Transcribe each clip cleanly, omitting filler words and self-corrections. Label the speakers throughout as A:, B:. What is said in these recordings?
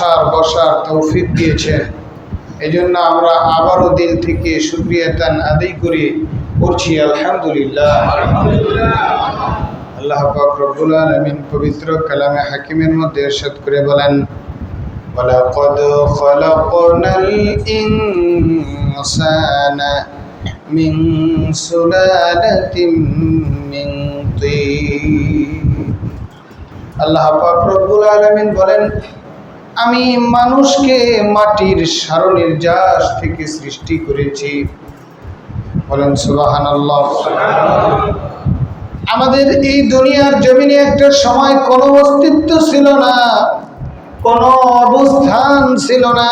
A: আসার বসার তৌফিক দিয়েছেন। এজন্য আমরা আবারও দিল থেকে শুকরিয়া তান আদায় করে করছি আলহামদুলিল্লাহ। আল্লাহ পাক রব্বুল আলামিন পবিত্র কালামে হাকিমের মধ্যে ইরশাদ করে বলেন, ওয়ালাকাদ খালাকনাল ইনসানা মিন সুলালাতিন মিন তিন। আল্লাহ পাক রব্বুল আলামিন বলেন, আমি মানুষকে মাটির সারনির্যাস থেকে সৃষ্টি করেছি। বলেন সুবহানাল্লাহ। আমাদের এই দুনিয়ার জমিনে একটা সময় কোনো অস্তিত্ব ছিল না, কোনো অবস্থান ছিল না।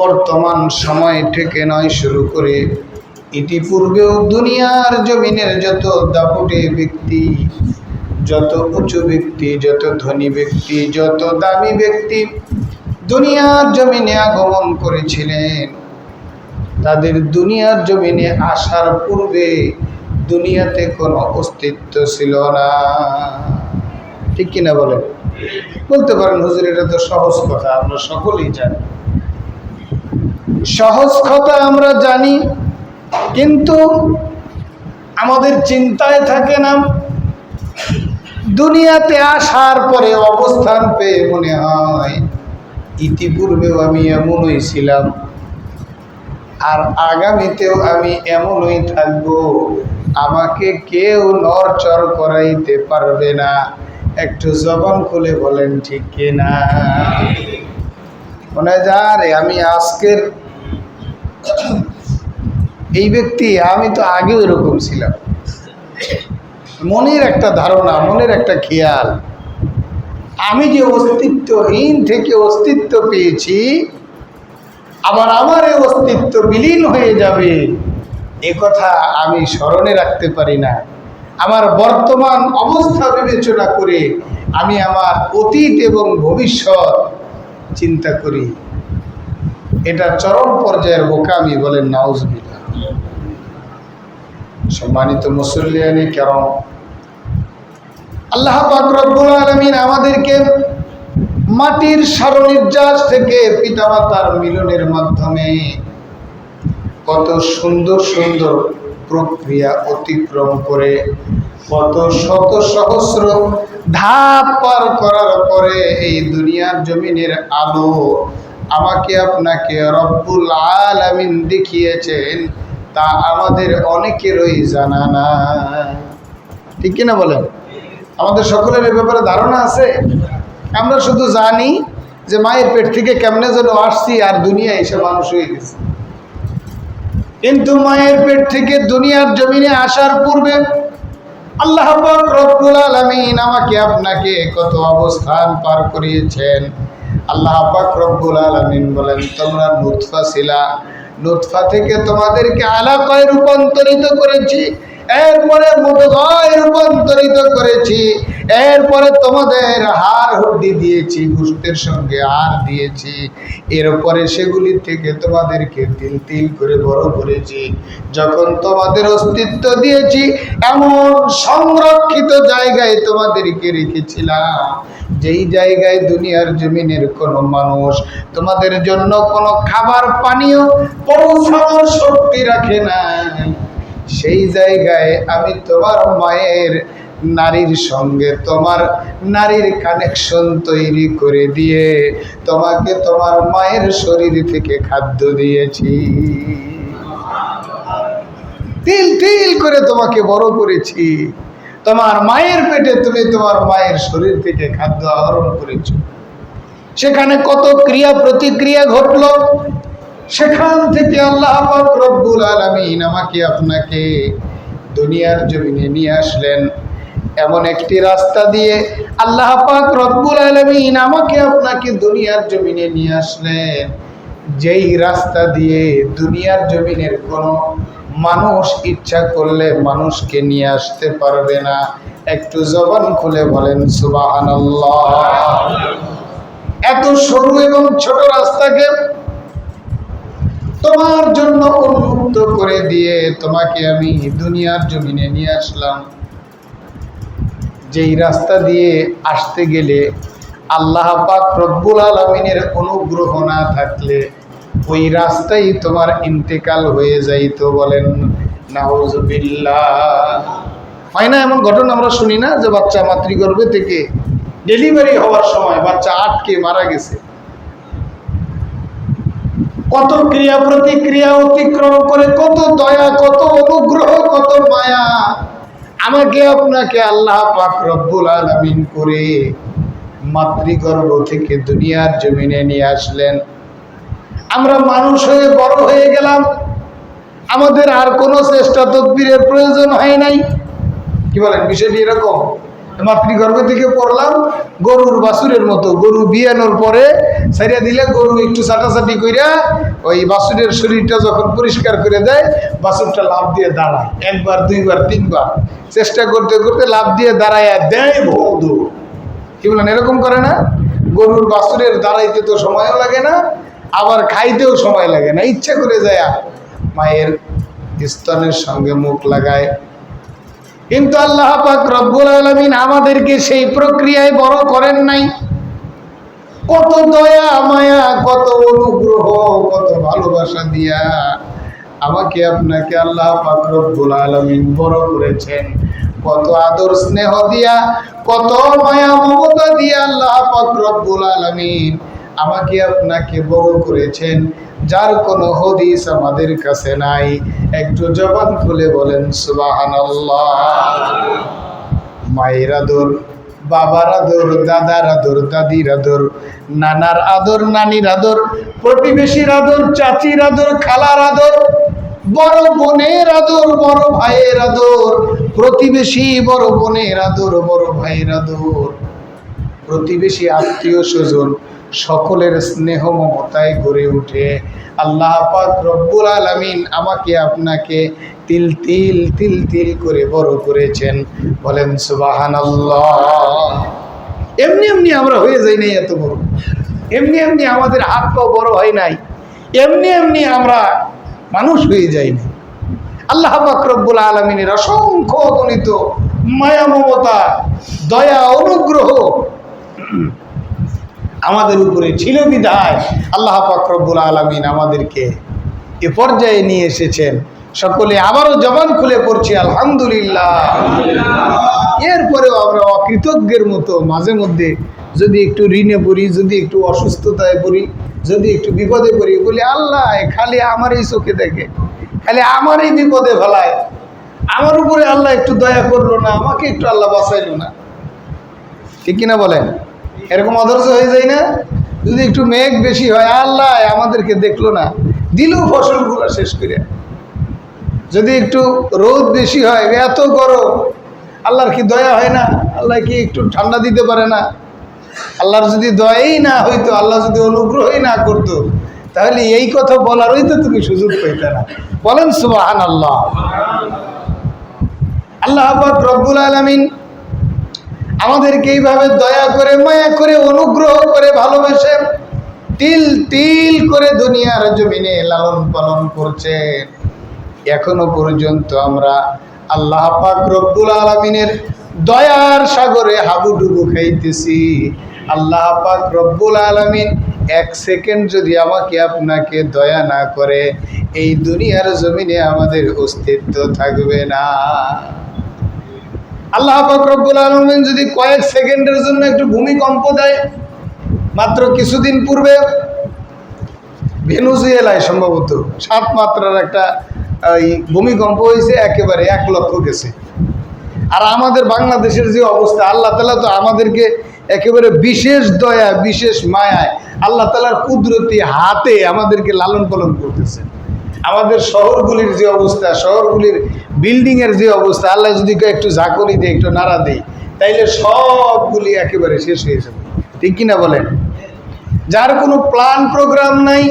A: বর্তমান সময় থেকে নয় শুরু করে ইতিপূর্বেও দুনিয়ার জমিনের যত দাপুটে ব্যক্তি, যত উঁচু ব্যক্তি, যত ধনী ব্যক্তি, যত দামি ব্যক্তি দুনিয়ার জমিনে আগমন করেছিলেন, তাদের দুনিয়ার জমিনে আসার পূর্বে দুনিয়াতে কোনো অস্তিত্ব ছিল না। ঠিক কিনা বলেন? বলতে পারেন হুজুর এটা তো সহজ কথা, আমরা সকলেই জানি। সহজ কথা আমরা জানি, কিন্তু আমাদের চিন্তায় থাকে না। দুনিয়াতে আসার পরে অবস্থান পেয়ে মনে হয় ইতিপূর্বেও আমি এমনই ছিলাম, আর আগামীতেও আমি এমনই থাকবো। আমাকে কেউ নড়চড় করাইতে পারবে না। একটু জবান খুলে বলেন ঠিক কিনা? মনে যায় রে আমি আজকের এই ব্যক্তি, আমি তো আগেও এরকম ছিলাম। মনের একটা ধারণা, মনের একটা খেয়াল, আমি যে অস্তিত্বহীন থেকে অস্তিত্ব পেয়েছি, আবার আমার এই অস্তিত্ব বিলীন হয়ে যাবে, এ কথা আমি স্মরণে রাখতে পারি না। আমার বর্তমান অবস্থা বিবেচনা করে আমি আমার অতীত এবং ভবিষ্যৎ চিন্তা করি। এটা চরম পর্যায়ের বোকামি। বলেন নাউজুবিল্লাহ। সম্মানিত মুসল্লিয়ানে কেরাম, আল্লাহ পাক রব্বুল আলামিন আমাদেরকে মাটির সারনির্যাস থেকে পিতামাতার মিলনের মাধ্যমে কত সুন্দর সুন্দর প্রক্রিয়া অতিক্রম করে, কত শত সহস্র ধাপ পার করার পরে এই দুনিয়ার জমিনের আলো আমাকে আপনাকে রব্বুল আলামিন দেখিয়েছেন, তা আমাদের অনেকেরই জানা না। ঠিক কিনা বলেন? আমাদের সকলের এই ব্যাপারে ধারণা আছে। আমরা শুধু জানি যে মায়ের পেট থেকে কেমনে যেন আসছি আর দুনিয়া এসে মানুষ হয়ে গেছে। কিন্তু মায়ের পেট থেকে দুনিয়ার জমিনে আসার পূর্বে আল্লাহ পাক রব্বুল আলামিন আমাকে আপনাকে কত অবস্থান পার করিয়েছেন। আল্লাহ পাক রব্বুল আলামিন বলেন, তোমরা নুতফা ছিলা, নুতফা থেকে তোমাদেরকে আলাকায় রূপান্তরিত করেছি, এরপরে মুদগায় রূপান্তরিত করেছি, এরপরে তোমাদের হাড় হুড্ডি দিয়েছি, গোশতের সঙ্গে হাড় দিয়েছি, এরপরে সেগুলি থেকে তোমাদেরকে তিল তিল করে বড় করেছি। যখন তোমাদের অস্তিত্ব দিয়েছি, এমন সংরক্ষিত জায়গায় তোমাদেরকে রেখেছিলাম, যেই জায়গায় দুনিয়ার জমিনের কোনো মানুষ তোমাদের জন্য কোনো খাবার পানীয় পৌঁছানোর শক্তি রাখে না। সেই জায়গায় আমি তোমার মায়ের নারীর সঙ্গে তোমার নারীর কানেকশন তৈরি করে দিয়ে তোমাকে তোমার মায়ের শরীর থেকে খাদ্য দিয়েছি, তিল তিল করে তোমাকে বড় করেছি। তোমার মায়ের পেটে তুমি তোমার মায়ের শরীর থেকে খাদ্য আহরণ করেছো। সেখানে কত ক্রিয়া প্রতিক্রিয়া ঘটলো, সেখান থেকে আল্লাহ পাক রব্বুল আলামিন আমাকে আপনাকে দুনিয়ার জমিনে নিয়ে আসলেন। এমন একটি রাস্তা দিয়ে আল্লাহ পাক রব্বুল আলামিন আমাকে আপনাকে দুনিয়ার জমিনে নিয়ে আসলেন, যেই রাস্তা দিয়ে দুনিয়ার জমিনের কোনো মানুষ ইচ্ছা করলে মানুষকে নিয়ে আসতে পারবে না। একটু জবান খুলে বলেন সুবহানাল্লাহ। এত সরু এবং ছোট রাস্তাকে তোমার জন্য উন্মুক্ত করে দিয়ে তোমাকে আমি দুনিয়ার জমিনে নিয়ে আসলাম, যেই রাস্তা দিয়ে আসতে গেলে আল্লাহ পাক রব্বুল আলামিনের অনুগ্রহ না থাকলে ওই রাস্তায় তোমার ইন্তেকাল হয়ে যাইতো। বলেন নাউজুবিল্লাহ। হয় না এমন ঘটনা আমরা শুনি না, যে বাচ্চা মাতৃগর্ভে থেকে ডেলিভারি হওয়ার সময় বাচ্চা আটকে মারা গেছে। কত ক্রিয়া প্রতিক্রিয়া অতিক্রম করে, কত দয়া, কত অনুগ্রহ, কত মায়া আমাকে আপনাকে আল্লাহ পাক রব্বুল আলামিন করে মাতৃগর্ভ থেকে দুনিয়ার জমিনে নিয়ে আসলেন। আমরা মানুষ হয়ে বড় হয়ে গেলাম, আমাদের আর কোনো চেষ্টা তদবিরের প্রয়োজন হয় নাই। কি বলেন, বিষয়টি এরকম? মাতৃগর্ভ থেকে পড়লাম গরুর বাছুরের মতো, গরু বিয়ানোর পরে ছাইড়া দিলে গরু একটু চাটাচাটি কইরা ওই বাছুরের শরীরটা যখন পরিষ্কার করে দেয়, বাছুরটা লাফ দিয়ে দাঁড়ায়, একবার দুইবার তিনবার চেষ্টা করতে করতে লাফ দিয়ে দাঁড়ায় দেয় ভৌদ। কি বলেন, এরকম করে না? গরুর বাছুরের দাঁড়াইতে তো সময়ও লাগে না, আবার খাইতেও সময় লাগে না, ইচ্ছা করে যায় মায়ের স্তনের সঙ্গে মুখ লাগায়। কিন্তু আল্লাহ পাক রব্বুল আলামিন আমাদেরকে সেই প্রক্রিয়ায় বড় করেন নাই। কত দয়া মায়া, কত অনুগ্রহ, কত ভালোবাসা দিয়া আমাকে আপনাকে আল্লাহ পাক রব্বুল আলামিন বড় করেছেন। কত আদর স্নেহ দিয়া, কত মায়া মমতা দিয়া আল্লাহ পাক রব্বুল আলামিন আমাকে আপনাকে বড় করেছেন, যার কোনো হদিস আমাদের কাছে নাই। একটু জবান খুলে বলেন সুবহানাল্লাহ। মায়ের আদর, বাবার আদর, দাদার আদর, দাদির আদর, নানার আদর, নানির আদর, প্রতিবেশীর আদর, চাচির আদর, খালার আদর, বড় বোনের আদর, বড় ভাইয়ের আদর, প্রতিবেশী বড় বোনের আদর, বড় ভাইয়ের আদর, প্রতিবেশী আত্মীয় স্বজন সকলের স্নেহ মমতায় গড়ে উঠে আল্লাহ পাক রব্বুল আলামিন আমাকে আপনাকে তিল তিল তিল তিল করে বড় করেছেন। বলেন সুবহানাল্লাহ। এমনি এমনি আমরা হয়ে যাই নাই এত বড়, এমনি এমনি আমাদের হাত পা বড় হয় নাই, এমনি এমনি আমরা মানুষ হয়ে যাই না। আল্লাহ পাক রব্বুল আলামিনের অসংখ্য অগণিত মায়া মমতা, দয়া, অনুগ্রহ আমাদের উপরে ছিল বিধায় আল্লাহ পাক রব্বুল আলামিন আমাদেরকে এ পর্যায়ে নিয়ে এসেছেন। সকলে আবারও জবান খুলে পড়ছি আলহামদুলিল্লাহ। এরপরেও আমরা অকৃতজ্ঞের মতো মাঝে মধ্যে যদি একটু ঋণে পড়ি, যদি একটু অসুস্থতায় পড়ি, যদি একটু বিপদে পড়ি, বলি আল্লাহ খালি আমারই চোখে দেখে, খালি আমারই বিপদে ফেলায়, আমার উপরে আল্লাহ একটু দয়া করলো না, আমাকে একটু আল্লাহ বাঁচাইলো না। ঠিক কিনা বলেন? এরকম অধৈর্য হয়ে যায় না? যদি একটু মেঘ বেশি হয়, আল্লাহ আমাদেরকে দেখলো না, দিল ফসলগুলো শেষ করে। যদি একটু রোদ বেশি হয়, এত গরম, আল্লাহর কি দয়া হয় না? আল্লাহ কি একটু ঠান্ডা দিতে পারে না? আল্লাহর যদি দয়াই না হইতো, আল্লাহ যদি অনুগ্রহই না করতো, তাহলে এই কথা বলারই তো তুমি সুযোগ পেতে না। বলেন সুবহানাল্লাহ। আল্লাহ পাক রব্বুল আলামিন আমাদেরকে এইভাবে দয়া করে, মায়া করে, অনুগ্রহ করে, ভালোবেসে তিল তিল করে দুনিয়ার জমিনে লালন পালন করছেন। এখনো পর্যন্ত আমরা আল্লাহ পাক রব্বুল আলামিনের দয়ার সাগরে হাবুডুবু খাইতেছি। আল্লাহ পাক রব্বুল আলামিন এক সেকেন্ড যদি আমাকে আপনাকে দয়া না করে, এই দুনিয়ার জমিনে আমাদের অস্তিত্ব থাকবে না। আল্লাহ পাক রব্বুল আলামিন যদি কয়েক সেকেন্ডের জন্য একটু ভূমিকম্প দেয়, মাত্র কিছুদিন পূর্বে ভেনেজুয়েলায় সম্ভবত 7 মাত্রার একটা ভূমিকম্প হয়েছে, একেবারে 1 লক্ষ গেছে। আর আমাদের বাংলাদেশের যে অবস্থা, আল্লাহ তাআলা তো আমাদেরকে একেবারে বিশেষ দয়া, বিশেষ মায়ায় আল্লাহ তাআলার কুদরতি হাতে আমাদেরকে লালন পালন করতেছেন। আমাদের শহরগুলির যে অবস্থা, শহরগুলির বিল্ডিংয়ের যে অবস্থা, আল্লাহ যদি একটু ঝাঁকুনি দেয়, একটু নাড়া দেয়, তাইলে সবগুলি একেবারে শেষ হয়ে যাবে। ঠিক কিনা বলেন? যার কোনো প্ল্যান প্রোগ্রাম নাই,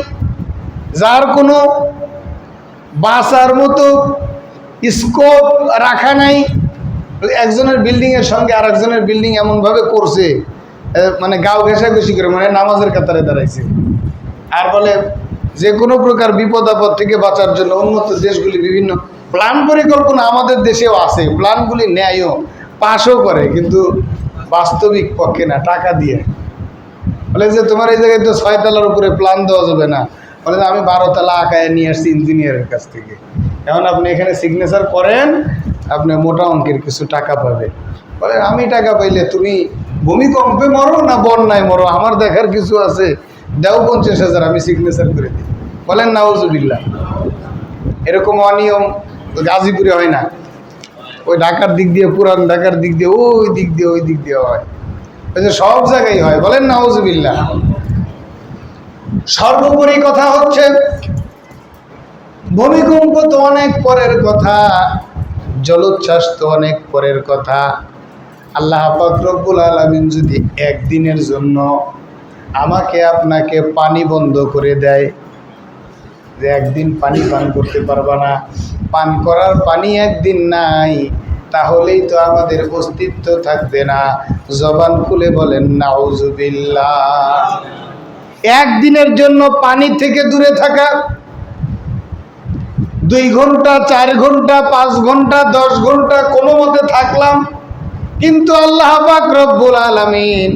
A: যার কোনো বাঁচার মতো স্কোপ রাখা নাই, একজনের বিল্ডিংয়ের সঙ্গে আর একজনের বিল্ডিং এমনভাবে করছে, মানে গাও ঘেঁষাঘেঁষি করে, মানে নামাজের কাতারে দাঁড়াইছে। আর বলে যে কোনো প্রকার বিপদ আপদ থেকে বাঁচার জন্য উন্নত দেশগুলি বিভিন্ন প্ল্যান পরিকল্পনা, আমাদের দেশেও আছে, প্ল্যানগুলি নেয়ও, পাশও করে, কিন্তু বাস্তবিক পক্ষে না, টাকা দিয়ে। বলে যে তোমার এই জায়গায় তো 6 তলার উপরে প্ল্যান দেওয়া যাবে না। বলে যে আমি 12 তলা আঁকায় নিয়ে আসছি ইঞ্জিনিয়ারের কাছ থেকে, এখন আপনি এখানে সিগনেচার করেন, আপনি মোটা অঙ্কের কিছু টাকা পাবেন। বলে আমি টাকা পাইলে তুমি ভূমিকম্পে মরো না বন্যায় মরো, আমার দেখার কিছু আছে, দাও 50,000 আমি সিগনেচার করে দিই। বলেন নাউজুবিল্লাহ। এরকম অনিয়ম গাজীপুরে হয় না, ওই ঢাকার দিক দিয়ে, পুরান ঢাকার দিক দিয়ে, ওই দিক দিয়ে, ওই দিক দিয়ে হয়, ওই যে সব জায়গায় হয়। বলেন নাউজুবিল্লাহ। সর্বোপরি কথা হচ্ছে ভূমিকম্প তো অনেক পরের কথা, জলোচ্ছ্বাস তো অনেক পরের কথা। আল্লাহ পাক রব্বুল আলামিন যদি একদিনের জন্য আমাকে আপনাকে পানি বন্ধ করে দেয়, যে একদিন পানি পান করতে পারবা না, পান করার পানি একদিন নাই, তাহলেই তো আমাদের অস্তিত্ব থাকবে না। জবান খুলে বলেন নাউজুবিল্লাহ। একদিনের জন্য পানি থেকে দূরে থাকা, 2 ঘন্টা 4 ঘন্টা 5 ঘন্টা 10 ঘন্টা কোনো মতে থাকলাম, কিন্তু আল্লাহ পাক রব্বুল আলামিন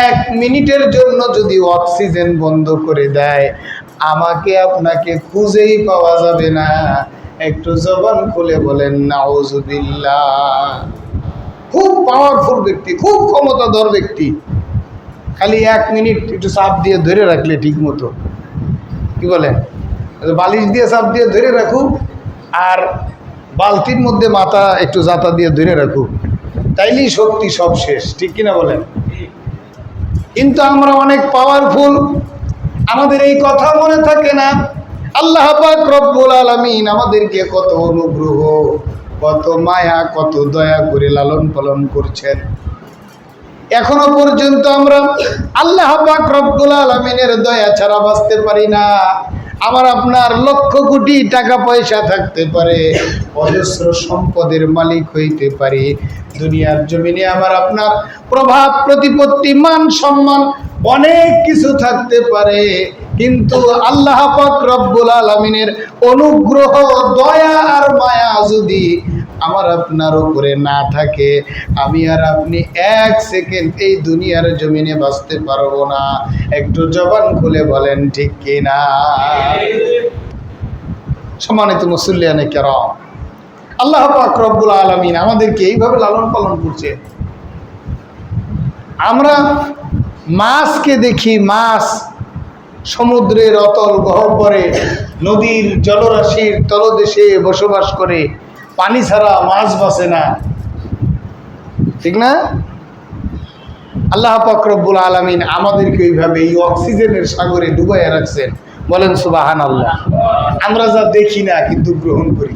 A: 1 মিনিটের জন্য যদি অক্সিজেন বন্ধ করে দেয়, আমাকে আপনাকে খুঁজেই পাওয়া যাবে না। একটু জবান খুলে বলেন নাউজুবিল্লাহ। খুব পাওয়ারফুল ব্যক্তি, খুব ক্ষমতাধর ব্যক্তি, খালি 1 মিনিট একটু চাপ দিয়ে ধরে রাখলে ঠিক মতো, কি বলেন, বালিশ দিয়ে চাপ দিয়ে ধরে রাখুক, আর বালতির মধ্যে মাথা একটু জাতা দিয়ে ধরে রাখুক, তাইলেই শক্তি সব শেষ, ঠিক কিনা বলেন। কিন্তু আমরা অনেক পাওয়ারফুল, আমাদের এই কথা মনে থাকে না। আল্লাহ পাক রব্বুল আলামিন আমাদেরকে কত অনুগ্রহ, কত মায়া, কত দয়া করে লালন পালন করছেন। এখনো পর্যন্ত আমরা আল্লাহ পাক রব্বুল আলামিনের দয়া ছাড়া বাঁচতে পারি না। আমার আপনার লক্ষ কোটি টাকা পয়সা থাকতে পারে, অজস্র সম্পদের মালিক হইতে পারি, দুনিয়ার জমিনে আমার আপনার প্রভাব প্রতিপত্তি মান সম্মান অনেক কিছু থাকতে পারে, কিন্তু আল্লাহ পাক রব্বুল আলামিনের অনুগ্রহ, দয়া আর মায়া যদি আমার আপনার উপরে না থাকে, আমি আর আপনি 1 সেকেন্ড এই দুনিয়ার জমিনে বাঁচতে পারবো না। একটু জবান খুলে বলেন ঠিক কিনা। সম্মানিত মুসল্লিয়ানে কেরাম, আল্লাহ পাক রব্বুল আলামিন আমাদেরকে এইভাবে লালন পালন করছে। আমরা মাছকে দেখি, মাছ সমুদ্রের অতল গহ্বরে, নদীর জলরাশির তলদেশে বসবাস করে, পানি ছাড়া মাছ বাঁচে না, ঠিক না? আল্লাহ পাক রব্বুল আলামিন আমাদেরকে এইভাবে এই অক্সিজেনের সাগরে ডুবাইয়া রাখছেন। বলেন সুবহানাল্লাহ। আমরা যা দেখি না কিন্তু গ্রহণ করি।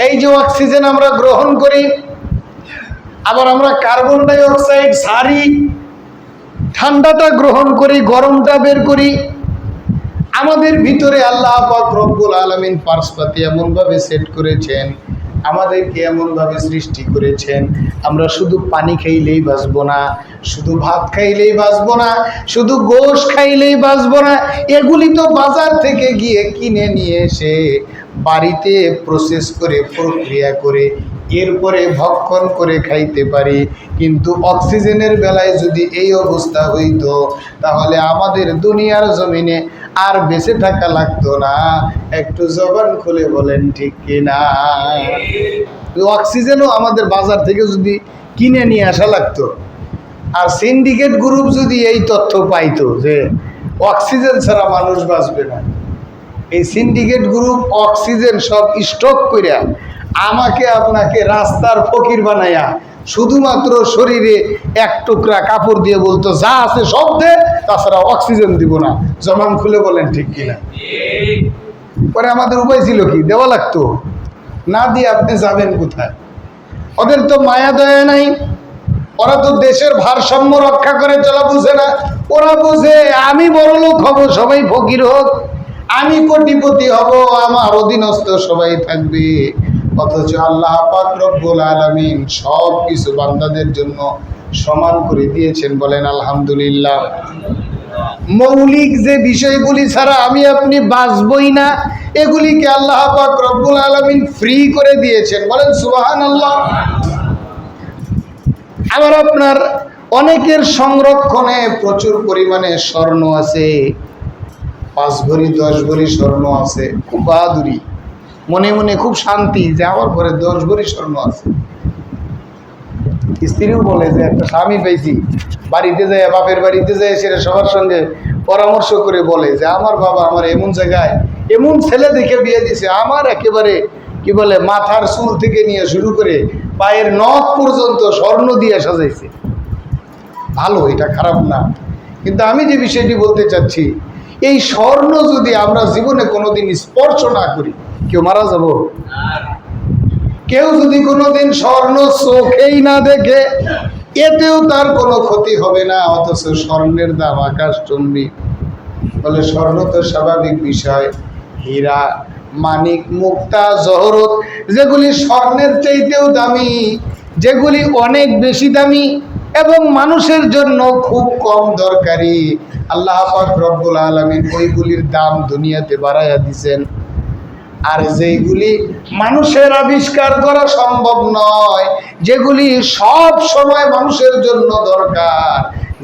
A: এই যে অক্সিজেন আমরা গ্রহণ করি, আবার আমরা কার্বন ডাই অক্সাইড ছাড়ি, ঠান্ডাটা গ্রহণ করি, গরমটা বের করি। আমাদের ভিতরে আল্লাহ পাক রব্বুল আলামিন পার্সপাতি এমনভাবে সেট করেছেন, আমাদেরকে এমনভাবে সৃষ্টি করেছেন, আমরা শুধু পানি খাইলেই বাঁচবো না, শুধু ভাত খাইলেই বাঁচবো না, শুধু গোশ খাইলেই বাঁচবো না। এগুলি তো বাজার থেকে গিয়ে কিনে নিয়ে এসে বাড়িতে প্রসেস করে, প্রক্রিয়া করে, এরপরে ভক্ষণ করে খাইতে পারি। কিন্তু অক্সিজেনের বেলায় যদি এই অবস্থা হইতো, তাহলে আমাদের দুনিয়ার জমিনে আর বেঁচে থাকা লাগতো না। একটু জবান খুলে বলেন ঠিক কিনা। অক্সিজেনও আমাদের বাজার থেকে যদি কিনে নিয়ে আসা লাগতো, আর সিন্ডিকেট গ্রুপ যদি এই তথ্য পাইতো যে অক্সিজেন ছাড়া মানুষ বাঁচবে না, এই সিন্ডিকেট গ্রুপ অক্সিজেন সব স্টক কইরা আমাকে আপনাকে রাস্তার ফকির বানাইয়া শুধুমাত্র শরীরে 1 টুকরা কাপড় দিয়ে বলতো যা আছে সব দে, তাছাড়া অক্সিজেন দিব না। জবান খুলে বলেন ঠিক কিনা। পরে আমাদের উপায় ছিল কি? দেওয়া লাগতো, না দিয়ে আপনি যাবেন কোথায়? ওদের তো মায়া দয়া নাই, ওরা তো দেশের ভারসাম্য রক্ষা করে চলা বুঝে না। ওরা বুঝে আমি বড় লোক হব, সবাই ফকির হোক, আমি কোটিপতি হব, আমার অধীনস্থ সবাই থাকবে। অথচ আল্লাহ পাক রব্বুল আলামিন সব কিছু বান্দাদের জন্য সমান করে দিয়েছেন। বলেন আলহামদুলিল্লাহ। মৌলিক যে বিষয়গুলি ছাড়া আমি আপনি বাঁচবই না, এগুলিকে আল্লাহ পাক রব্বুল আলামিন ফ্রি করে দিয়েছেন। বলেন সুবহানাল্লাহ। আমার আপনার অনেকের সংরক্ষণে প্রচুর পরিমাণে স্বর্ণ আছে, 5 ভরি 10 ভরি স্বর্ণ আছে, খুব বাহাদুরি, মনে মনে খুব শান্তি যে আমার ঘরে 10 ভরি স্বর্ণ আছে। স্ত্রীও বলে যে একটা স্বামী পেয়েছি, বাড়িতে যায়, বাপের বাড়িতে যায়, সেটা সবার সঙ্গে পরামর্শ করে বলে যে আমার বাবা আমার এমন জায়গায় এমন ছেলে দেখে বিয়ে দিছে, আমার একেবারে কি বলে মাথার চুল থেকে নিয়ে শুরু করে পায়ের নখ পর্যন্ত স্বর্ণ দিয়ে সাজাইছে। ভালো, এটা খারাপ না, কিন্তু আমি যে বিষয়টি বলতে চাচ্ছি, এই স্বর্ণ যদি আমরা জীবনে কোনোদিন স্পর্শ না করি, কেউ মারা যাব? কেউ যদি কোনোদিন স্বর্ণ চোখেই না দেখে, এতেও তার কোনো ক্ষতি হবে না, অথচ স্বর্ণের দাম আকাশচুম্বী। বলে স্বর্ণ তো স্বাভাবিক বিষয়, হীরা মানিক মুক্তা জহরত যেগুলি স্বর্ণের চাইতেও দামি, যেগুলি অনেক বেশি দামি এবং মানুষের জন্য খুব কম দরকারি, আল্লাহ পাক রব্বুল আলামিন ওইগুলির দাম দুনিয়াতে বাড়াইয়া দিয়েছেন। আর যেগুলি মানুষের আবিষ্কার করা সম্ভব নয়, যেগুলি সব সময় মানুষের জন্য দরকার,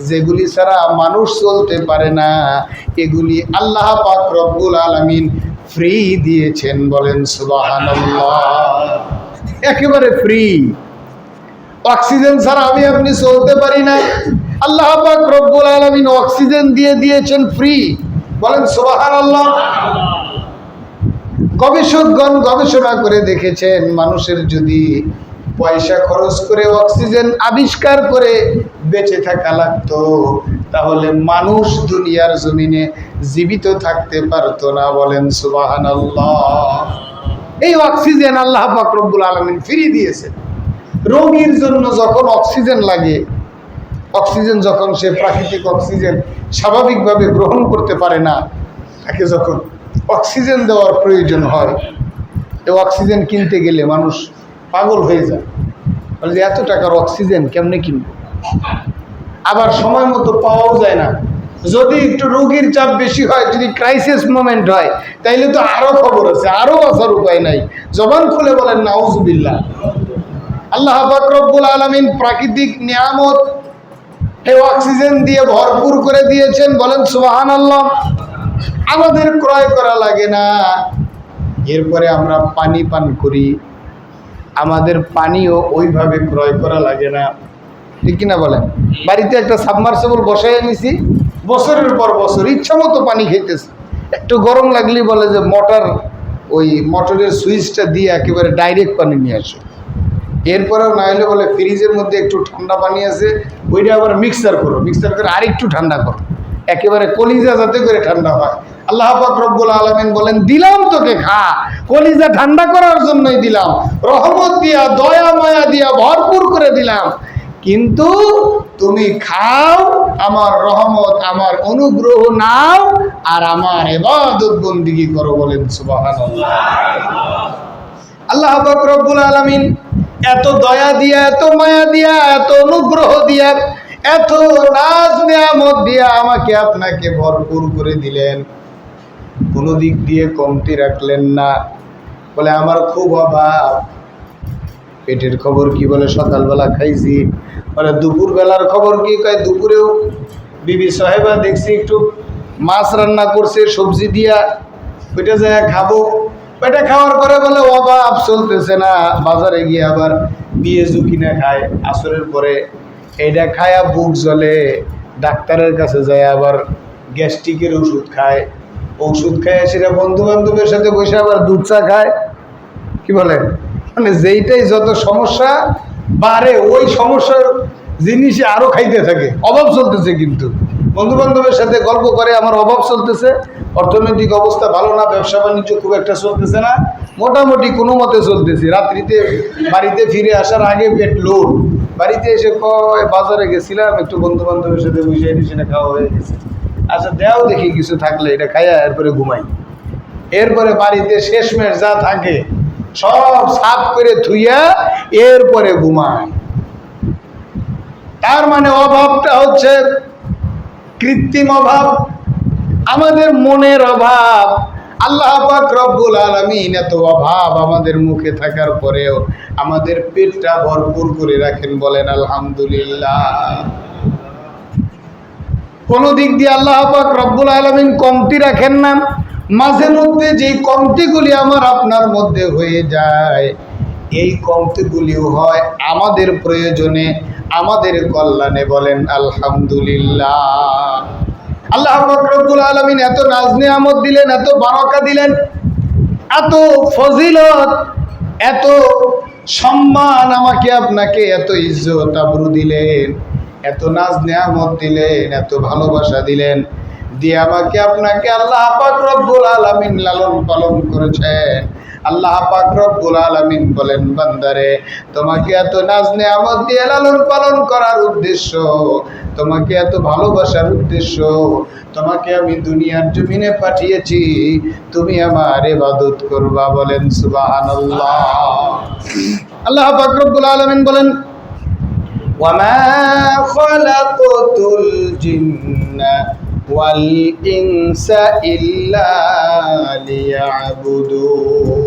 A: যেগুলি ছাড়া মানুষ চলতে পারে না, এগুলি আল্লাহ পাক রব্বুল আলামিন ফ্রি দিয়েছেন। বলেন সুবহানাল্লাহ। একেবারে ফ্রি। অক্সিজেন ছাড়া আমি আপনি চলতে পারি না, আল্লাহ পাক রব্বুল আলামিন অক্সিজেন দিয়ে দিয়েছেন ফ্রি। বলেন সুবহানাল্লাহ। গবেষকগণ গবেষণা করে দেখেছেন, মানুষের যদি পয়সা খরচ করে অক্সিজেন আবিষ্কার করে বেঁচে থাকা লাগতো, তাহলে মানুষ দুনিয়ার জমিনে জীবিত থাকতে পারতো না। বলেন সুবহানাল্লাহ। এই অক্সিজেন আল্লাহ পাক রব্বুল আলামিন ফ্রি দিয়েছেন। রোগীর জন্য যখন অক্সিজেন লাগে, অক্সিজেন যখন সে প্রাকৃতিক অক্সিজেন স্বাভাবিকভাবে গ্রহণ করতে পারে না, তাকে যখন অক্সিজেন দেওয়ার প্রয়োজন হয়, এই অক্সিজেন কিনতে গেলে মানুষ পাগল হয়ে যায়, বলে যে এত টাকার অক্সিজেন কেমনে কিনবো, আবার সময় মতো পাওয়াও যায় না। যদি একটু রোগীর চাপ বেশি হয়, যদি ক্রাইসিস মোমেন্ট হয়, তাইলে তো আরো খবর আছে, আরো বাঁচার উপায় নাই, জবান খুলে বলেন নাউজুবিল্লাহ। আল্লাহ পাক রব্বুল আলামিন প্রাকৃতিক নিয়ামত এই অক্সিজেন দিয়ে ভরপুর করে দিয়েছেন। বলেন সুবহানাল্লাহ। আমাদের ক্রয় করা লাগে না, এরপরে আমরা পানি পান করি, আমাদের পানিও ওইভাবে ক্রয় করা লাগে না, ঠিক কিনা বলেন? বাড়িতে একটা সাবমার্সিবল বসাই নিছি, বছরের পর বছর ইচ্ছা মতো পানি খেতেছে, একটু গরম লাগলেই বলে যে মোটর, ওই মোটরের সুইচটা দিয়ে একেবারে ডাইরেক্ট পানি নিয়ে আসো। এরপরেও না হলে বলে ফ্রিজের মধ্যে একটু ঠান্ডা পানি আছে, ওইটা আবার মিক্সার করো, মিক্সার করে আরেকটু ঠান্ডা করো, একেবারে কলিজা যাতে করে ঠান্ডা হয়। আল্লাহ পাক রব্বুল আলামিন বলেন দিলাম তোকে, খা, কলিজা ঠান্ডা করার জন্যই দিলাম, রহমত দিয়া দয়া মায়া দিয়া ভরপুর করে দিলাম, কিন্তু তুমি খাও, আমার রহমত আমার অনুগ্রহ নাও, আর আমার ইবাদত বন্দেগী করো। বলেন সুবহানাল্লাহ। আল্লাহ পাক রব্বুল আলামিন এত দয়া দিয়া, এত মায়া দিয়া, এত অনুগ্রহ দিয়া, এত নাজ নিয়ামত দিয়া আমাকে আপনাকে ভরপুর করে দিলেন, কোনো দিক দিয়ে কমতি রাখলেন না। বলে আমার খুব অভাব, পেটের খবর কি? বলে সকালবেলা খাইছি। বলে দুপুর বেলার খবর কি? কয় দুপুরেও বিবি সাহেবা দেখছি একটু মাছ রান্না করছে সবজি দিয়া, ওইটা যায় খাবো। ওইটা খাওয়ার পরে বলে অভাব চলতেছে না, বাজারে গিয়ে আবার পেঁয়াজু কিনে খায়, আসরের পরে এইটা খায়া বুক জ্বলে, ডাক্তারের কাছে যায়, আবার গ্যাস্ট্রিকের ওষুধ খায়, ওষুধ খায় সেটা বন্ধু বান্ধবের সাথে বসে আবার দুধ চা খায়। কি বলেন? মানে যেইটাই যত সমস্যা বাড়ে, ওই সমস্যার জিনিসে আরো খাইতে থাকে, অভাব চলতেছে। কিন্তু বন্ধু বান্ধবের সাথে গল্প করে আমার অভাব চলতেছে, অর্থনৈতিক অবস্থা ভালো না, ব্যবসা বাণিজ্য খুব একটা চলতেছে না, মোটামুটি কোনো মতে চলতেছে। রাত্রিতে বাড়িতে ফিরে আসার আগে পেট লোড, বাড়িতে এসে কয় বাজারে গেছিলাম, একটু বন্ধু বান্ধবের সাথে বসে এনে খাওয়া হয়ে গেছে, আচ্ছা দেও দেখি কিছু থাকলে এটা খাইয়া এরপরে ঘুমাই। এরপরে বাড়িতে শেষমেশ যা থাকে সব সাফ করে ধুইয়া এরপরে ঘুমায়। তার মানে অভাবটা হচ্ছে কৃত্রিম অভাব, আমাদের মনের অভাব। আল্লাহ পাক রব্বুল আলামিন এত অভাব আমাদের মুখে থাকার পরেও আমাদের পেটটা ভরপুর করে রাখেন। বলেন আলহামদুলিল্লাহ। কোন দিক দিয়ে আল্লাহ পাক রব্বুল আলামিন কমতি রাখেন না। মাঝে মধ্যে যেই কমতিগুলি আমার আপনার মধ্যে হয়ে যায়, এই কমতিগুলিও হয় আমাদের প্রয়োজনে, আমাদের কল্যাণে। বলেন আলহামদুলিল্লাহ। আল্লাহ পাক রব্বুল আলামিন এত নাজ নিয়ামত দিলেন, এত বারাকা দিলেন, এত ফজিলত, এত সম্মান আমাকে আপনাকে, এত ইজ্জত আবরু দিলেন, এত নাজ নিয়ামত দিলেন, এত ভালোবাসা দিলেন, দিয়ে আমাকে আপনাকে আল্লাহ পাক রব্বুল আলামিন লালন পালন করেছেন। আল্লাহ পাক রব্বুল আলামিন বলেন, বান্দারে তোমাকে এত নাজ নিয়ামত দিয়ে লালন পালন করার উদ্দেশ্য, তোমাকে এত ভালোবাসার উদ্দেশ্য, তোমাকে আমি দুনিয়ার জমিনে পাঠিয়েছি, তুমি আমার ইবাদত করবা। বলেন সুবহানাল্লাহ। আল্লাহ পাক রব্বুল আলামিন বলেন, ওয়ামা খালাকাতুল জিন্না ওয়াল ইনসা ইল্লা লিয়াবুদুন।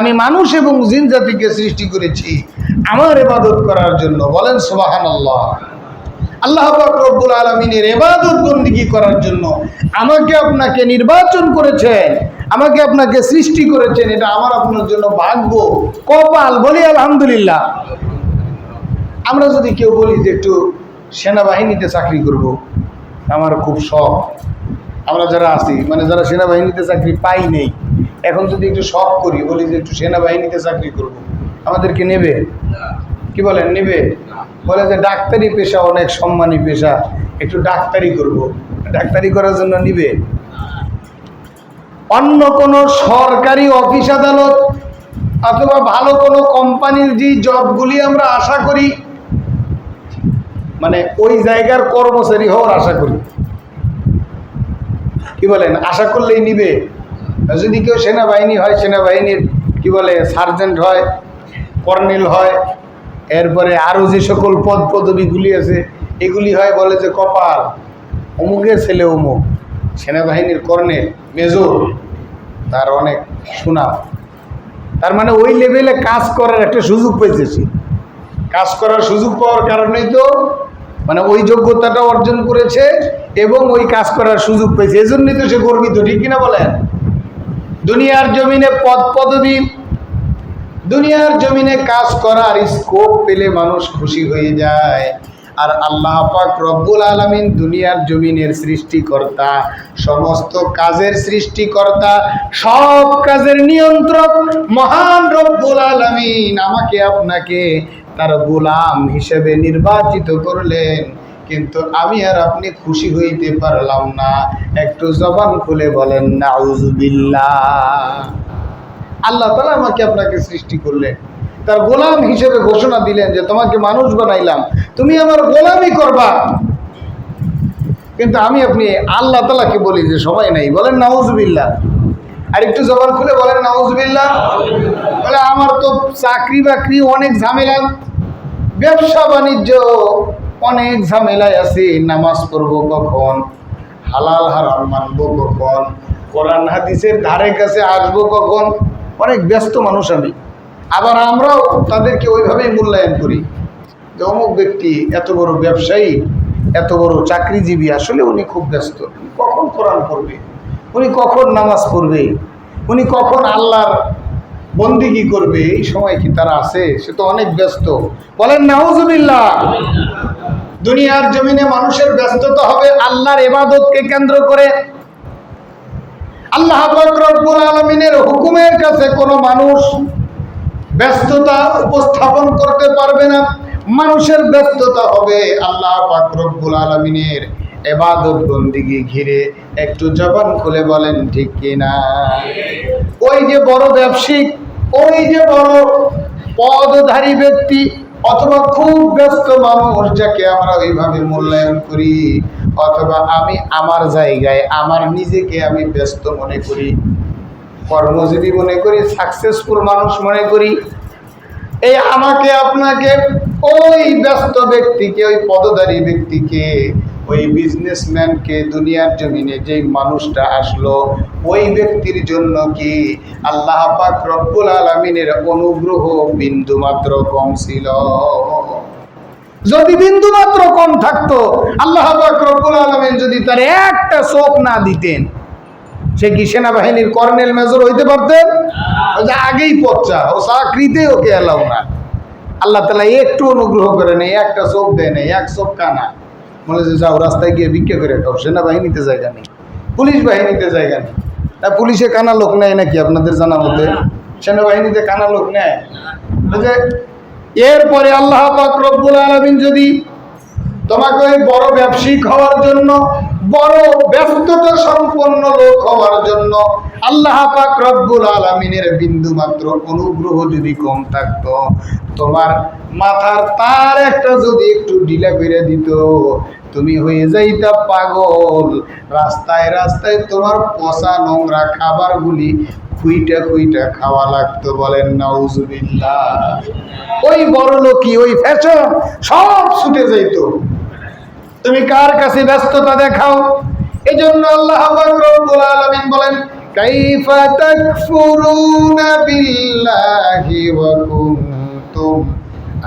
A: আমি মানুষ এবং জিন জাতিকে সৃষ্টি করেছি আমার ইবাদত করার জন্য। বলেন সুবহানাল্লাহ। আল্লাহ পাক রব্বুল আলামিনের ইবাদত বন্দেগী করার জন্য আমাকে আপনাকে নির্বাচন করেছেন, আমাকে আপনাকে সৃষ্টি করেছেন। এটা আমার আপনার জন্য ভাগ্য, কপাল। বলি আলহামদুলিল্লাহ। আমরা যদি কেউ বলি যে একটু সেনাবাহিনীতে চাকরি করব, আমার খুব শখ। আমরা যারা আছি, মানে যারা সেনাবাহিনীতে চাকরি পাই নেই, এখন যদি একটু শখ করি, বলি যে একটু সেনাবাহিনীতে চাকরি করব, আমাদেরকে নেবে? কি বলেন, নেবে? বলে যে ডাক্তারি পেশা অনেক সম্মানী পেশা, একটু ডাক্তারি করব, ডাক্তারি করার জন্য নিবে? অন্য কোনো সরকারি অফিস আদালত অথবা ভালো কোনো কোম্পানির যে জবগুলি আমরা আশা করি, মানে ওই জায়গার কর্মচারী হওয়ার আশা করি, কি বলেন, আশা করলেই নিবে? যদি কেউ সেনাবাহিনী হয়, সেনাবাহিনীর কি বলে সার্জেন্ট হয়, কর্নেল হয়, এরপরে আরও যে সকল পদ পদবিগুলি আছে এগুলি হয়, বলে যে কপাল, অমুকের ছেলে অমুক সেনাবাহিনীর কর্নেল, মেজর, তার অনেক সুনাম। তার মানে ওই লেভেলে কাজ করার একটা সুযোগ পেয়েছে। কাজ করার সুযোগ পাওয়ার কারণেই তো মানে ওই যোগ্যতাটা অর্জন করেছে এবং ওই কাজ করার সুযোগ পেয়েছে, এজন্যই তো সে গর্বিত। ঠিক কিনা বলেন? দুনিয়ার জমিনে পদ পদবি, দুনিয়ার জমিনে কাজ করার স্কোপ পেলে মানুষ খুশি হয়ে যায়। আর আল্লাহ পাক রব্বুল আলামিন দুনিয়ার জমিনের সৃষ্টিকর্তা, সমস্ত কাজের সৃষ্টিকর্তা, সব কাজের নিয়ন্ত্রক মহান রব্বুল আলামিন আমাকে আপনাকে তার গোলাম হিসেবে নির্বাচিত করলেন। কিন্তু আমি আর আপনি খুশি হইতে পারলাম না। একটু জবান খুলে বলেন নাউজুবিল্লাহ। আল্লাহ তাআলা আমাকে আপনাকে সৃষ্টি করলেন, তার গোলাম হিসেবে ঘোষণা দিলেন যে তোমাকে মানুষ বানাইলাম, তুমি আমার গোলামি করবা। কিন্তু আমি আপনি আল্লাহ তাআলাকে বলি যে সবাই নাই। বলেন নাউজুবিল্লাহ। আর একটু জবান খুলে বলেন নাউজুবিল্লাহ। বলে আমার তো চাকরি বাকরি অনেক ঝামেলা, ব্যবসা বাণিজ্য অনেক ঝামেলায় আছি, নামাজ পড়বো কখন, হালাল হারাম মানবো কখন, কোরআন হাদিসের ধারে কাছে আসবো কখন, অনেক ব্যস্ত মানুষ আমি। আবার আমরাও তাদেরকে ওইভাবেই মূল্যায়ন করি যে অমুক ব্যক্তি এত বড় ব্যবসায়ী, এত বড় চাকরিজীবী, আসলে উনি খুব ব্যস্ত, কখন কোরআন পড়বে, উনি কখন নামাজ পড়বে, উনি কখন আল্লাহর বন্দিগি করবে, এই সময় কি তারা আছে? সে তো অনেক ব্যস্ত। বলেন নাউজুবিল্লাহ। দুনিয়ার জমিনে মানুষের ব্যস্ততা হবে আল্লাহর ইবাদতকে কেন্দ্র করে। আল্লাহ পাক রব্বুল আলামিনের হুকুমের কাছে কোনো মানুষ ব্যস্ততা উপস্থাপন করতে পারবে না। মানুষের ব্যস্ততা হবে আল্লাহ পাক রব্বুল আলামিনের ইবাদত বন্দেগী ঘিরে। একটু জবান খুলে বলেন ঠিক কিনা? ওই যে বড় ব্যবসায়িক, ওই যে বড় পদধারী ব্যক্তি অথবা খুব ব্যস্ত মানুষ যাকে আমরা ওইভাবে মূল্যায়ন করি, অথবা আমি আমার জায়গায় আমার নিজেকে আমি ব্যস্ত মনে করি, কর্মজীবী মনে করি, সাকসেসফুল মানুষ মনে করি, এই আমাকে আপনাকে ওই ব্যস্ত ব্যক্তিকে, ওই পদধারী ব্যক্তিকে, ওই বিজনেসম্যানকে দুনিয়ার জমিনে যেই মানুষটা আসলো, ওই ব্যক্তির জন্য কি আল্লাহ পাক রব্বুল আলামিনের অনুগ্রহ বিন্দু মাত্র কম ছিল? যদি বিন্দু মাত্র কম থাকতো, আল্লাহ পাক রব্বুল আলামিন যদি তার একটা চোখ না দিতেন, সে কি সেনাবাহিনীর কর্নেল মেজর হইতে পারতেন? আগেই পচ্চা, ও চাকরিতে ওকে এলাও না। আল্লাহ তাআলা একটু অনুগ্রহ করে নেই, একটা চোখ দেয় নেই, এক চোখ কানা, মনে হচ্ছে যাও রাস্তায় গিয়ে ভিক্ষা করে খাও। সেনাবাহিনীতে জায়গা নেই, পুলিশ বাহিনীতে জায়গা নেই। তা পুলিশে কানা লোক নেয় নাকি আপনাদের জানা মতে? সেনাবাহিনীতে কানা লোক নেয়? এরপরে আল্লাহ পাক রব্বুল আলামিন যদি তোমাকে ওই বড় ব্যবসায়িক হওয়ার জন্য, বড় ব্যস্ততা সম্পন্ন লোক হওয়ার জন্য আল্লাহ পাক রব্বুল আলামিনের বিন্দু মাত্র অনুগ্রহ যদি কম থাকতো, তোমার মাথার তার একটা যদি একটু ঢিলা করে দিত, তুমি হয়ে যাইতা পাগল। রাস্তায় রাস্তায় তোমার পচা নোংরা খাবারগুলি খুইটা খুইটা খাওয়া লাগতো। বলেন নাউজুবিল্লাহ। ওই বড় লোকই, ওই ফ্যাশন সব ছুটে যাইত। তুমি কার কাছে ব্যস্ততা দেখাও? এই জন্য আল্লাহ পাক রব্বুল আলামিন বলেন, কাইফা তাকফুরুনা বিল্লাহি ওয়া কুনতুম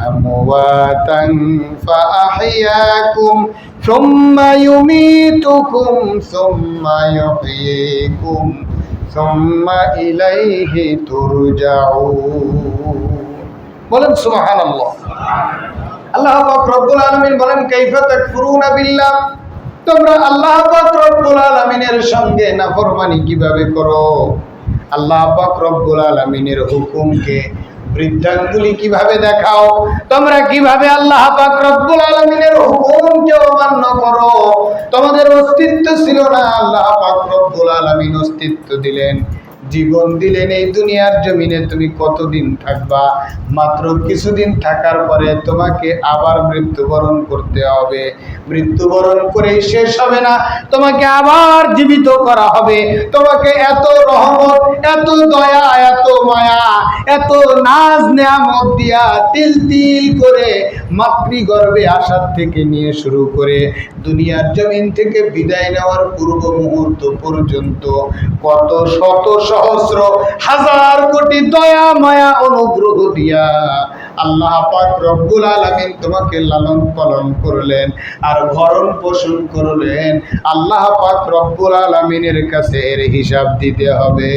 A: আমওয়াতান ফাআহইয়াকুম সুম্মা ইউমীতুকুম সুম্মা ইউহয়ীকুম সুম্মা ইলাইহি তুরজাউন। বলেন সুবহানাল্লাহ। আল্লাহ পাক রব্বুল আলামিন বলেন, কাইফা তাকফুরুনা বিল্লাহ, তোমরা আল্লাহ পাক রব্বুল আলামিনের সঙ্গে নাফরমানি কিভাবে করো? আল্লাহ পাক রব্বুল আলামিনের হুকুমকে বৃদ্ধাঙ্গুলি কিভাবে দেখাও? তোমরা কিভাবে আল্লাহ পাক রব্বুল আলামিনের হুকুমকে অমান্য করো? তোমাদের অস্তিত্ব ছিল না, আল্লাহ পাক রব্বুল আলামিন অস্তিত্ব দিলেন, জীবন দিলেন। এই দুনিয়ার জমিনে তুমি কতদিন থাকবা? মাত্র কিছুদিন থাকার পরে তোমাকে আবার মৃত্যুবরণ করতে হবে। মৃত্যুবরণ করেই শেষ হবে না, তোমাকে আবার জীবিত করা হবে। তোমাকে এত রহমত, এত দয়া, এত মায়া, এত নাজ নেয়ামত দিয়া তিল তিল করে মাতৃগর্ভে আসার থেকে নিয়ে শুরু করে দুনিয়ার জমিন থেকে বিদায় নেওয়ার পূর্ব মুহূর্ত পর্যন্ত কত শত সহস্র হাজার কোটি দয়া মায়া অনুগ্রহ দিয়া আল্লাহ পাক রব্বুল আলামিন তোমাকে লালন পালন করলেন আর ভরণ পোষণ করলেন। আল্লাহ পাক রব্বুল আলামিনের কাছে এর হিসাব দিতে হবে,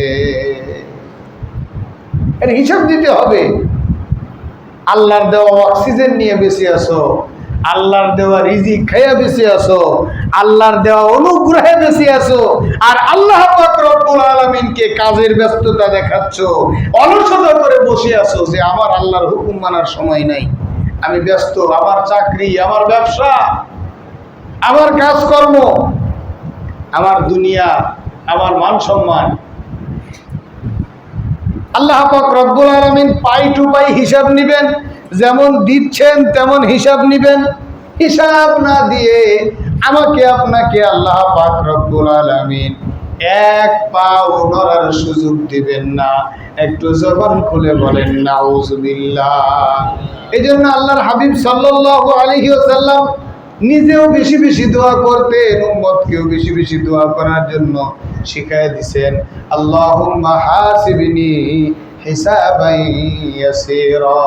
A: এর হিসাব দিতে হবে। আল্লাহর দেওয়া অক্সিজেন নিয়ে বেঁচে আছো, আল্লাহর দেওয়া রিজিক খাইয়া বেঁচে আছো, আল্লাহর দেওয়া অনুগ্রহে বেঁচে আছো, আর আল্লাহ পাক রব্বুল আলামিনকে কাজের ব্যস্ততা দেখাচ্ছ, অলসতা করে বসে আছো যে আমার আল্লাহর হুকুম মানার সময় নাই, আমি ব্যস্ত, আমার চাকরি, আমার ব্যবসা, আমার কাজকর্ম, আমার দুনিয়া, আমার মান সম্মান। আল্লাহ পাক রব্বুল আলামিন পাই টু পাই হিসাব নিবেন, যেমন দিচ্ছেন তেমন হিসাব নিবেন। হিসাব না দিয়ে আমাকে আপনাকে আল্লাহ পাক রব্বুল আলামিন এক পাও নড়ার সুযোগ দিবেন না। একটু জবান খুলে বলেন নাউজুবিল্লাহ। এই জন্য আল্লাহর হাবিব সাল্লাল্লাহু আলাইহি ওয়াসাল্লাম নিজেও বেশি বেশি দোয়া করতেন, উম্মতকেও বেশি বেশি দোয়া করার জন্য শিখায় দিয়েছেন, আল্লাহুম্মা হাসিবনি হিসাবান ইয়াসীরা।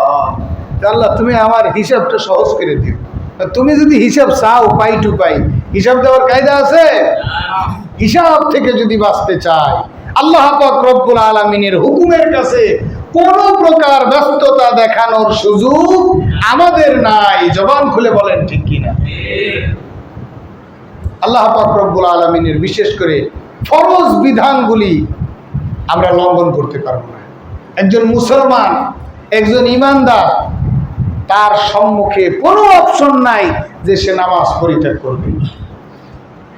A: আল্লাহ তুমি আমার হিসাবটা সহজ করে দিও। তুমি যদি হিসাব চাও পাই টু পাই, হিসাব দেওয়ার কায়দা আছে? হিসাব থেকে যদি বাঁচতে চাই, আল্লাহ পাক রব্বুল আলামিনের হুকুমের কাছে কোন প্রকার ব্যস্ততা দেখানোর সুযোগ আমাদের নাই। জবান খুলে বলেন ঠিক কিনা? আল্লাহ পাক রব্বুল আলামিনের বিশেষ করে ফরজ বিধানগুলি আমরা লঙ্ঘন করতে পারবো না। একজন মুসলমান, একজন ইমানদার, তার সম্মুখে কোনো অপশন নাই যে সে নামাজ পরিত্যাগ করবে।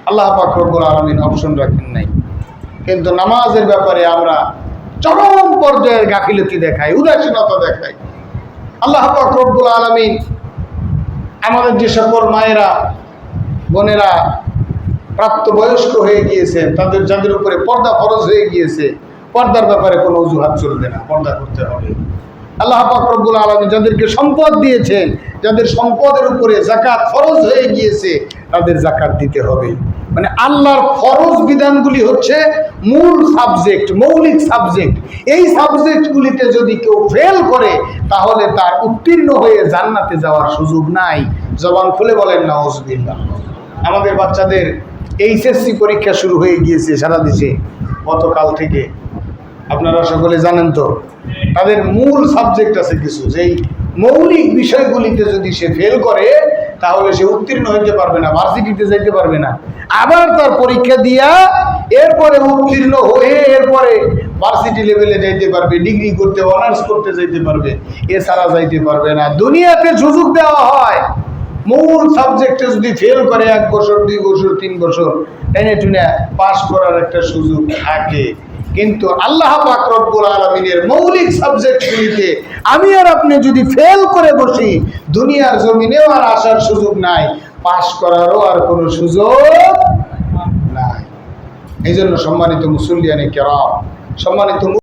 A: আল্লাহ পাক রব্বুল আলামিন অপশন রাখেন নাই, কিন্তু নামাজের ব্যাপারে আমরা চরম পর্যায়ের গাফিলতি দেখাই, উদাসীনতা দেখাই। আল্লাহ পাক রব্বুল আলামিন আমাদের যে সকল মায়েরা বোনেরা প্রাপ্তবয়স্ক হয়ে গিয়েছে, যাদের উপরে পর্দা ফরজ হয়ে গিয়েছে, পর্দার ব্যাপারে কোনো অজুহাত চলবে না, পর্দা করতে হবে। আল্লাহ পাক রব্বুল আলামিন যাদেরকে সম্পদ দিয়েছেন, যাদের সম্পদের উপরে যাকাত ফরজ হয়ে গিয়েছে, তাদের যাকাত দিতে হবে। মানে আল্লাহর ফরজ বিধানগুলি হচ্ছে মূল সাবজেক্ট, মৌলিক সাবজেক্ট, এই সাবজেক্টগুলিতে যদি কেউ ফেল করে তাহলে তার উত্তীর্ণ হয়ে জান্নাতে যাওয়ার সুযোগ নাই। জবান খুলে বলেন নাউজুবিল্লাহ। আমাদের বাচ্চাদের এইচএসসি পরীক্ষা শুরু হয়ে গিয়েছে সারা দেশে গতকাল থেকে, আপনারা সকলে জানেন তো। তাদের মূল সাবজেক্ট আছে কিছু, যেই মৌলিক বিষয়গুলিতে যদি সে ফেল করে তাহলে সে উত্তীর্ণ হইতে পারবে না, ভার্সিটিতে যাইতে পারবে না। আবার তার পরীক্ষা দিয়া এরপরে উত্তীর্ণ হয়ে এরপরে ভার্সিটি লেভেলে যাইতে পারবে, ডিগ্রি করতে, অনার্স করতে যাইতে পারবে, এছাড়া যাইতে পারবে না। দুনিয়াতে সুযোগ দেওয়া হয়, মূল সাবজেক্টে যদি ফেল করে 1 বছর 2 বছর 3 বছর টেনে টুনে পাস করার একটা সুযোগ থাকে। কিন্তু আল্লাহ পাক রব্বুল আলামিনের মৌলিক সাবজেক্টগুলিতে আমি আর আপনি যদি ফেল করে বসি, দুনিয়ার জমিনেও আর আসার সুযোগ নাই, পাস করারও আর কোনো সুযোগ নাই। এই জন্য সম্মানিত মুসল্লিয়ানে কেরাম, সম্মানিত